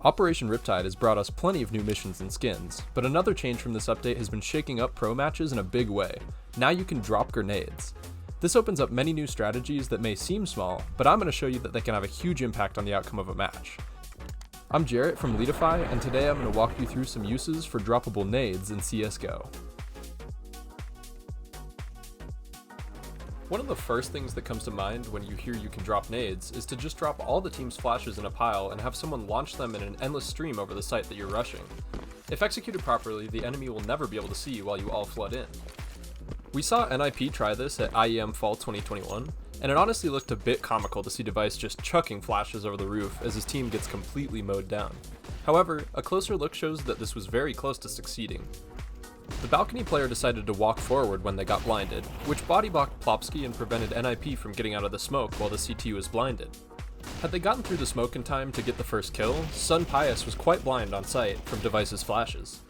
Operation Riptide has brought us plenty of new missions and skins, but another change from this update has been shaking up pro matches in a big way. Now you can drop grenades. This opens up many new strategies that may seem small, but I'm going to show you that they can have a huge impact on the outcome of a match. I'm Jarrett from Leadify, and today I'm going to walk you through some uses for droppable nades in CSGO. One of the first things that comes to mind when you hear you can drop nades is to just drop all the team's flashes in a pile and have someone launch them in an endless stream over the site that you're rushing. If executed properly, the enemy will never be able to see you while you all flood in. We saw NIP try this at IEM Fall 2021, and it honestly looked a bit comical to see Device just chucking flashes over the roof as his team gets completely mowed down. However, a closer look shows that this was very close to succeeding. The balcony player decided to walk forward when they got blinded, which body-blocked Plopsky and prevented NIP from getting out of the smoke while the CT was blinded. Had they gotten through the smoke in time to get the first kill, Sun Pius was quite blind on sight from Device's flashes.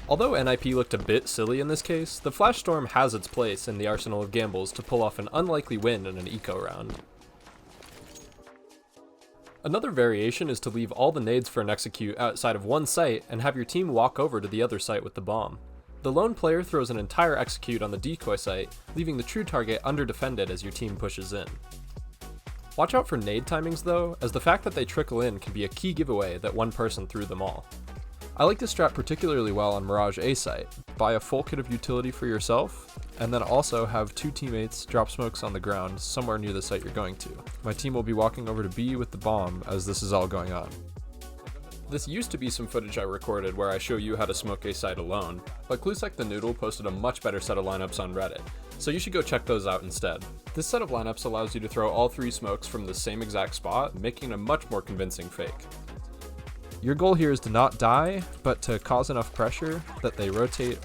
Although NIP looked a bit silly in this case, the Flash Storm has its place in the arsenal of gambles to pull off an unlikely win in an eco round. Another variation is to leave all the nades for an execute outside of one site and have your team walk over to the other site with the bomb. The lone player throws an entire execute on the decoy site, leaving the true target under-defended as your team pushes in. Watch out for nade timings though, as the fact that they trickle in can be a key giveaway that one person threw them all. I like this strat particularly well on Mirage A site. Buy a full kit of utility for yourself, and then also have two teammates drop smokes on the ground somewhere near the site you're going to. My team will be walking over to B with the bomb as this is all going on. This used to be some footage I recorded where I show you how to smoke a site alone, but Klusek the Noodle posted a much better set of lineups on Reddit, so you should go check those out instead. This set of lineups allows you to throw all three smokes from the same exact spot, making a much more convincing fake. Your goal here is to not die, but to cause enough pressure that they rotate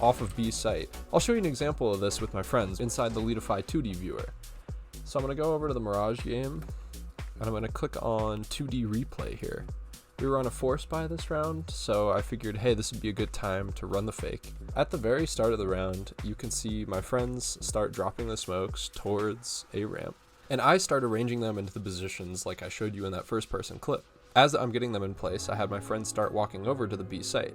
off of B's site. I'll show you an example of this with my friends inside the Leadify 2D viewer. So I'm going to go over to the Mirage game, and I'm going to click on 2D replay here. We were on a force buy this round, so I figured, hey, this would be a good time to run the fake. At the very start of the round, you can see my friends start dropping the smokes towards a ramp, and I start arranging them into the positions like I showed you in that first person clip. As I'm getting them in place, I had my friends start walking over to the B site.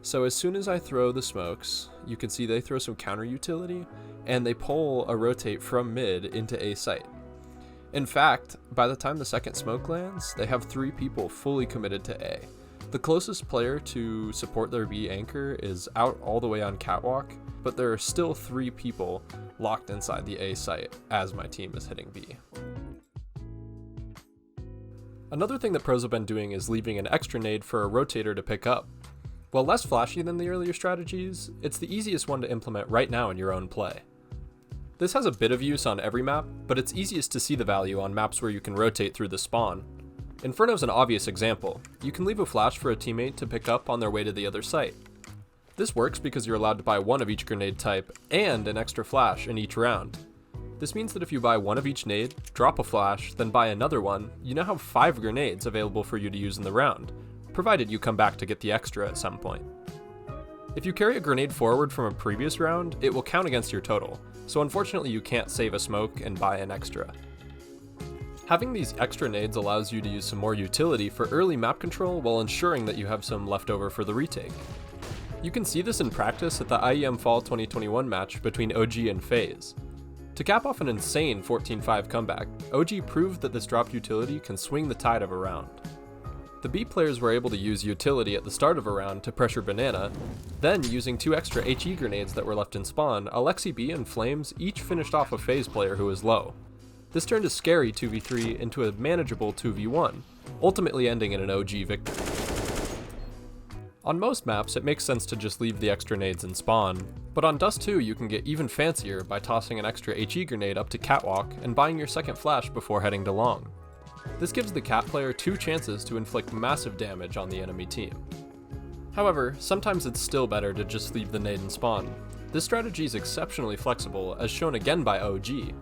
So as soon as I throw the smokes, you can see they throw some counter utility, and they pull a rotate from mid into A site. In fact, by the time the second smoke lands, they have 3 people fully committed to A. The closest player to support their B anchor is out all the way on catwalk, but there are still 3 people locked inside the A site as my team is hitting B. Another thing that pros have been doing is leaving an extra nade for a rotator to pick up. While less flashy than the earlier strategies, it's the easiest one to implement right now in your own play. This has a bit of use on every map, but it's easiest to see the value on maps where you can rotate through the spawn. Inferno's an obvious example. You can leave a flash for a teammate to pick up on their way to the other site. This works because you're allowed to buy one of each grenade type and an extra flash in each round. This means that if you buy one of each nade, drop a flash, then buy another one, you now have 5 grenades available for you to use in the round, provided you come back to get the extra at some point. If you carry a grenade forward from a previous round, it will count against your total, so unfortunately you can't save a smoke and buy an extra. Having these extra nades allows you to use some more utility for early map control while ensuring that you have some left over for the retake. You can see this in practice at the IEM Fall 2021 match between OG and FaZe. To cap off an insane 14-5 comeback, OG proved that this dropped utility can swing the tide of a round. The B players were able to use utility at the start of a round to pressure Banana, then using 2 extra HE grenades that were left in spawn, Alexi B and Flames each finished off a FaZe player who was low. This turned a scary 2v3 into a manageable 2v1, ultimately ending in an OG victory. On most maps, it makes sense to just leave the extra nades in spawn, but on Dust 2 you can get even fancier by tossing an extra HE grenade up to catwalk and buying your second flash before heading to long. This gives the cat player 2 chances to inflict massive damage on the enemy team. However, sometimes it's still better to just leave the nade in spawn. This strategy is exceptionally flexible, as shown again by OG.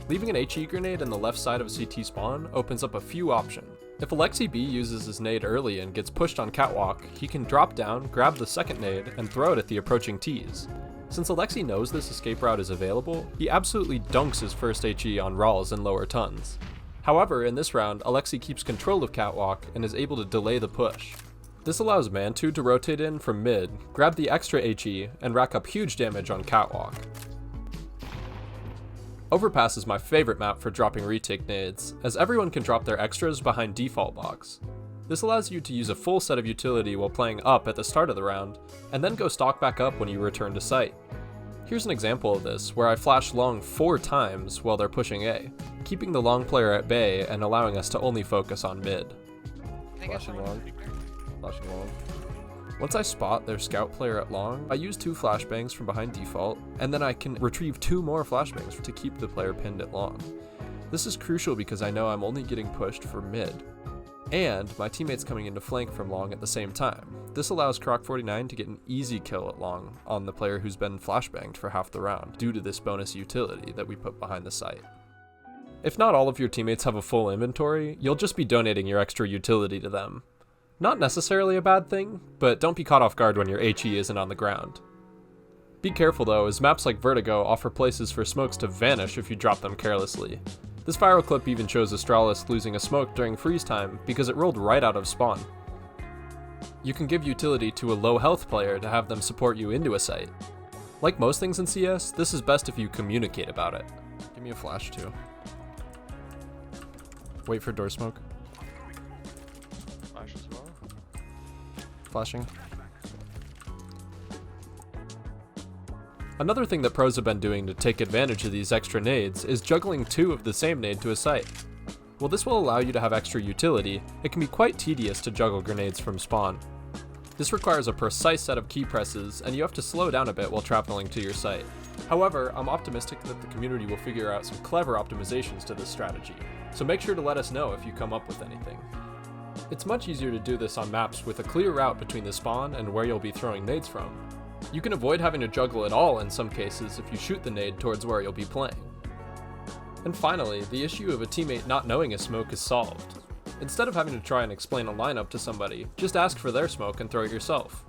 Leaving an HE grenade in the left side of CT spawn opens up a few options. If Alexi B uses his nade early and gets pushed on catwalk, he can drop down, grab the second nade, and throw it at the approaching Ts. Since Alexi knows this escape route is available, he absolutely dunks his first HE on Rawls in lower tons. However, in this round, Alexi keeps control of Catwalk and is able to delay the push. This allows Mantu to rotate in from mid, grab the extra HE, and rack up huge damage on Catwalk. Overpass is my favorite map for dropping retake nades, as everyone can drop their extras behind default box. This allows you to use a full set of utility while playing up at the start of the round, and then go stock back up when you return to site. Here's an example of this, where I flash long 4 times while they're pushing A, keeping the long player at bay and allowing us to only focus on mid. Flashing long. Flashing long. Once I spot their scout player at long, I use 2 flashbangs from behind default, and then I can retrieve 2 more flashbangs to keep the player pinned at long. This is crucial because I know I'm only getting pushed for mid, and my teammate's coming into flank from long at the same time. This allows Croc49 to get an easy kill at long on the player who's been flashbanged for half the round, due to this bonus utility that we put behind the site. If not all of your teammates have a full inventory, you'll just be donating your extra utility to them. Not necessarily a bad thing, but don't be caught off guard when your HE isn't on the ground. Be careful though, as maps like Vertigo offer places for smokes to vanish if you drop them carelessly. This viral clip even shows Astralis losing a smoke during freeze time because it rolled right out of spawn. You can give utility to a low health player to have them support you into a site. Like most things in CS, this is best if you communicate about it. Give me a flash too. Wait for door smoke. Flash as well. Flashing. Another thing that pros have been doing to take advantage of these extra nades is juggling 2 of the same nade to a site. While this will allow you to have extra utility, it can be quite tedious to juggle grenades from spawn. This requires a precise set of key presses, and you have to slow down a bit while traveling to your site. However, I'm optimistic that the community will figure out some clever optimizations to this strategy, so make sure to let us know if you come up with anything. It's much easier to do this on maps with a clear route between the spawn and where you'll be throwing nades from. You can avoid having to juggle at all in some cases if you shoot the nade towards where you'll be playing. And finally, the issue of a teammate not knowing a smoke is solved. Instead of having to try and explain a lineup to somebody, just ask for their smoke and throw it yourself.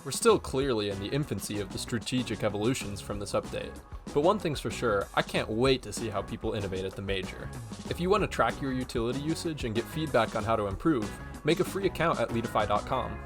We're still clearly in the infancy of the strategic evolutions from this update, but one thing's for sure, I can't wait to see how people innovate at the major. If you want to track your utility usage and get feedback on how to improve, make a free account at leadify.com.